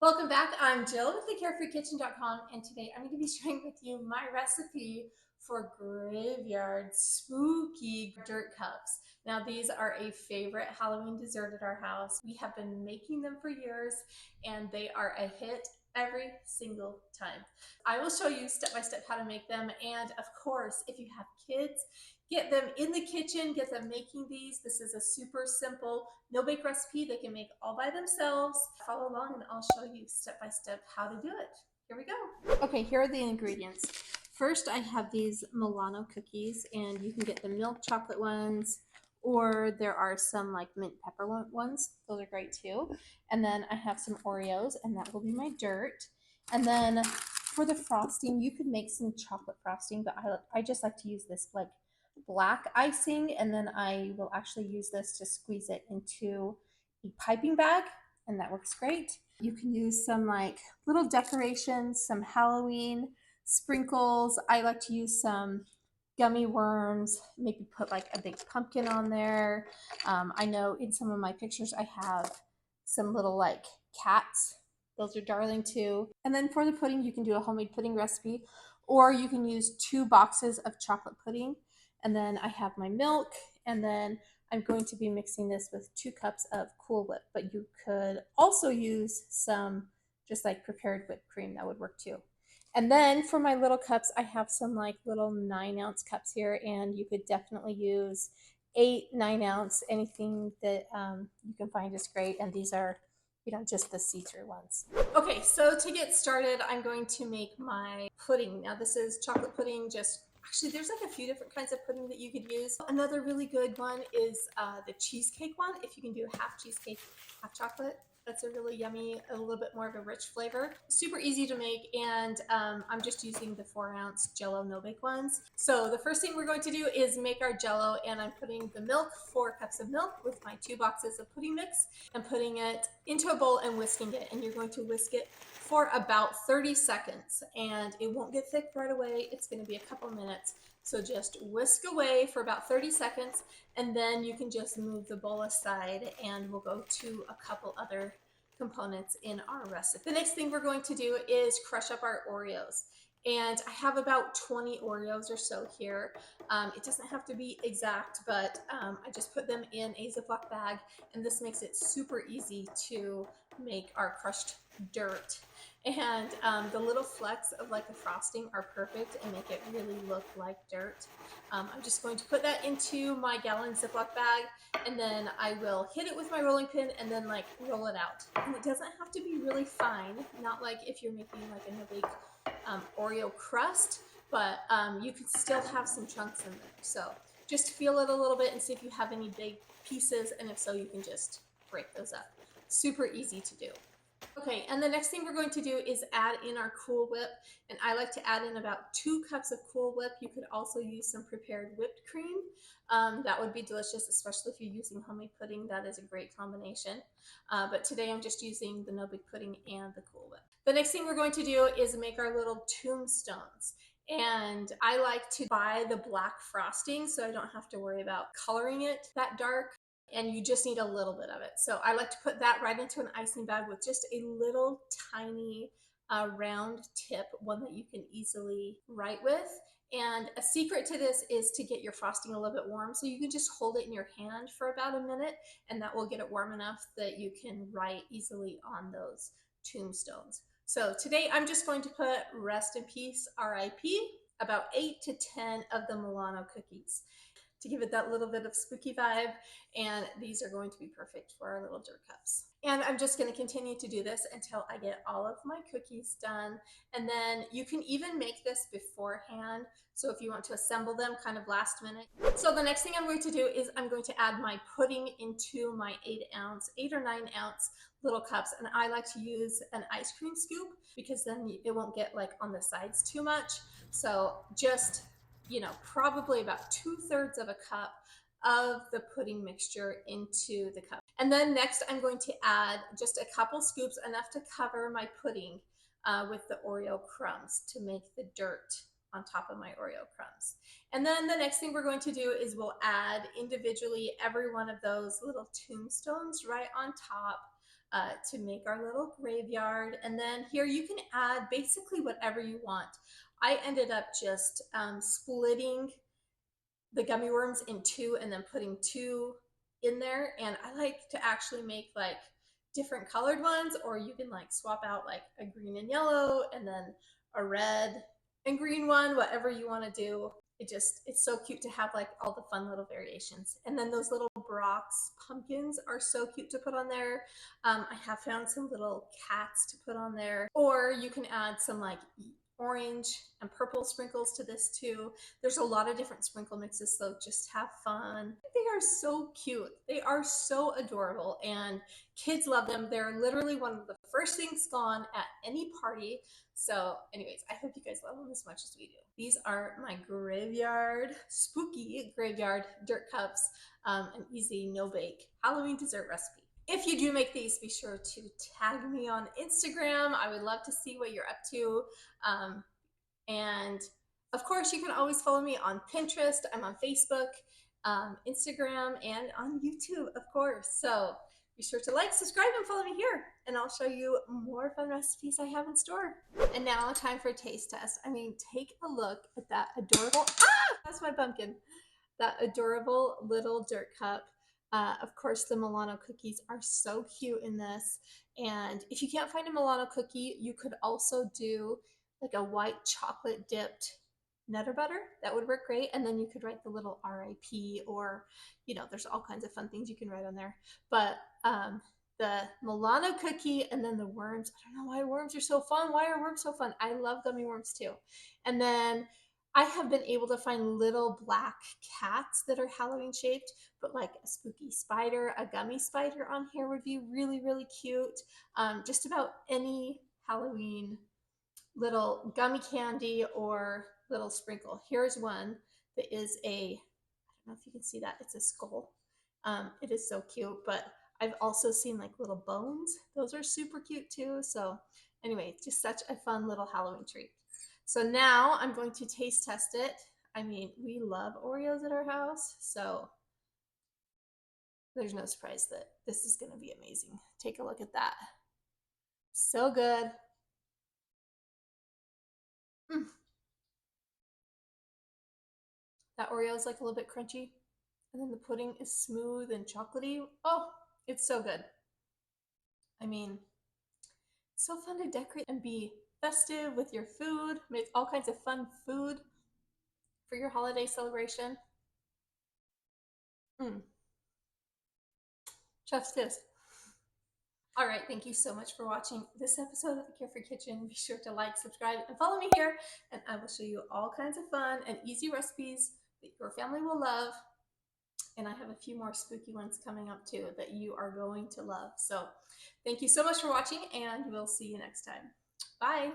Welcome back. I'm Jill with the carefreekitchen.com, and today I'm going to be sharing with you my recipe for graveyard spooky dirt cups. Now, these are a favorite Halloween dessert at our house. We have been making them for years, and they are a hit every single time. I will show you step by step how to make them, and of course, if you have kids, get them in the kitchen, get them making these. This is a super simple no bake recipe they can make all by themselves. Follow along and I'll show you step by step how to do it. Here we go. Okay, here are the ingredients. First, I have these Milano cookies, and you can get the milk chocolate ones, or there are some like mint pepper ones. Those are great too. And then I have some Oreos, and that will be my dirt. And then for the frosting, you could make some chocolate frosting, but I just like to use this like black icing, and then I will actually use this to squeeze it into a piping bag, and that works great. You can use some like little decorations, some Halloween sprinkles. I like to use some gummy worms, maybe put like a big pumpkin on there. I know in some of my pictures I have some little like cats. Those are darling too. And then for the pudding, you can do a homemade pudding recipe, or you can use 2 boxes of chocolate pudding. And then I have my milk, and then I'm going to be mixing this with 2 cups of Cool Whip, but you could also use some just like prepared whipped cream. That would work too. And then for my little cups, I have some like little 9-ounce cups here, and you could definitely use 8, 9-ounce, anything that you can find is great. And these are, just the see-through ones. Okay, so to get started, I'm going to make my pudding. Now this is chocolate pudding, actually, there's like a few different kinds of pudding that you could use. Another really good one is the cheesecake one. If you can do half cheesecake, half chocolate, that's a really yummy, a little bit more of a rich flavor. Super easy to make, and I'm just using the 4-ounce Jell-O no-bake ones. So the first thing we're going to do is make our Jell-O, and I'm putting the milk, 4 cups of milk with my 2 boxes of pudding mix, and putting it into a bowl and whisking it. And you're going to whisk it for about 30 seconds, and it won't get thick right away. It's going to be a couple minutes. So just whisk away for about 30 seconds, and then you can just move the bowl aside, and we'll go to a couple other components in our recipe. The next thing we're going to do is crush up our Oreos. And I have about 20 Oreos or so here. It doesn't have to be exact, but I just put them in a Ziploc bag, and this makes it super easy to make our crushed dirt. And the little flecks of like the frosting are perfect and make it really look like dirt. I'm just going to put that into my gallon Ziploc bag, and then I will hit it with my rolling pin and then like roll it out. And it doesn't have to be really fine, not like if you're making like a no-bake Oreo crust, but you can still have some chunks in there. So just feel it a little bit and see if you have any big pieces, and if so, you can just break those up. Super easy to do. Okay, and the next thing we're going to do is add in our Cool Whip, and I like to add in about 2 cups of Cool Whip. You could also use some prepared whipped cream. That would be delicious, especially if you're using homemade pudding. That is a great combination. But today I'm just using the no-bake pudding and the Cool Whip. The next thing we're going to do is make our little tombstones. And I like to buy the black frosting so I don't have to worry about coloring it that dark, and you just need a little bit of it. So I like to put that right into an icing bag with just a little tiny round tip, one that you can easily write with. And a secret to this is to get your frosting a little bit warm. So you can just hold it in your hand for about a minute, and that will get it warm enough that you can write easily on those tombstones. So today I'm just going to put rest in peace, RIP, about 8 to 10 of the Milano cookies to give it that little bit of spooky vibe, and these are going to be perfect for our little dirt cups. And I'm just going to continue to do this until I get all of my cookies done, and then you can even make this beforehand, so if you want to assemble them kind of last minute. So the next thing I'm going to do is I'm going to add my pudding into my 8 or 9 ounce little cups, and I like to use an ice cream scoop because then it won't get like on the sides too much. So just probably about 2/3 of a cup of the pudding mixture into the cup. And then next I'm going to add just a couple scoops, enough to cover my pudding with the Oreo crumbs to make the dirt on top of my Oreo crumbs. And then the next thing we're going to do is we'll add individually every one of those little tombstones right on top to make our little graveyard. And then here you can add basically whatever you want. I ended up just splitting the gummy worms in two and then putting two in there. And I like to actually make like different colored ones, or you can like swap out like a green and yellow and then a red and green one, whatever you want to do. It's so cute to have like all the fun little variations. And then those little Brach's pumpkins are so cute to put on there. I have found some little cats to put on there, or you can add some like orange and purple sprinkles to this too. There's a lot of different sprinkle mixes, so just have fun. They are so cute. They are so adorable, and kids love them. They're literally one of the first things gone at any party. So anyways, I hope you guys love them as much as we do. These are my spooky graveyard dirt cups, an easy no bake Halloween dessert recipe. If you do make these, be sure to tag me on Instagram. I would love to see what you're up to. And of course, you can always follow me on Pinterest. I'm on Facebook, Instagram, and on YouTube, of course. So be sure to like, subscribe, and follow me here, and I'll show you more fun recipes I have in store. And now, time for a taste test. I mean, take a look at that adorable, that's my pumpkin, that adorable little dirt cup. Of course, the Milano cookies are so cute in this. And if you can't find a Milano cookie, you could also do like a white chocolate dipped Nutter Butter. That would work great. And then you could write the little RIP, or, there's all kinds of fun things you can write on there. But the Milano cookie and then the worms. I don't know why worms are so fun. Why are worms so fun? I love gummy worms too. And then I have been able to find little black cats that are Halloween shaped, but like a spooky spider, a gummy spider on here would be really, really cute. Just about any Halloween little gummy candy or little sprinkle. Here's one that is I don't know if you can see that, it's a skull. It is so cute, but I've also seen like little bones. Those are super cute too. So anyway, just such a fun little Halloween treat. So now I'm going to taste test it. I mean, we love Oreos at our house, so there's no surprise that this is going to be amazing. Take a look at that. So good. Mm. That Oreo is like a little bit crunchy, and then the pudding is smooth and chocolatey. Oh, it's so good. I mean, it's so fun to decorate and be festive with your food. Make all kinds of fun food for your holiday celebration. Mm. Chef's kiss. All right, thank you so much for watching this episode of the Carefree Kitchen. Be sure to like, subscribe, and follow me here, and I will show you all kinds of fun and easy recipes that your family will love. And I have a few more spooky ones coming up too that you are going to love. So thank you so much for watching, and we'll see you next time. Bye.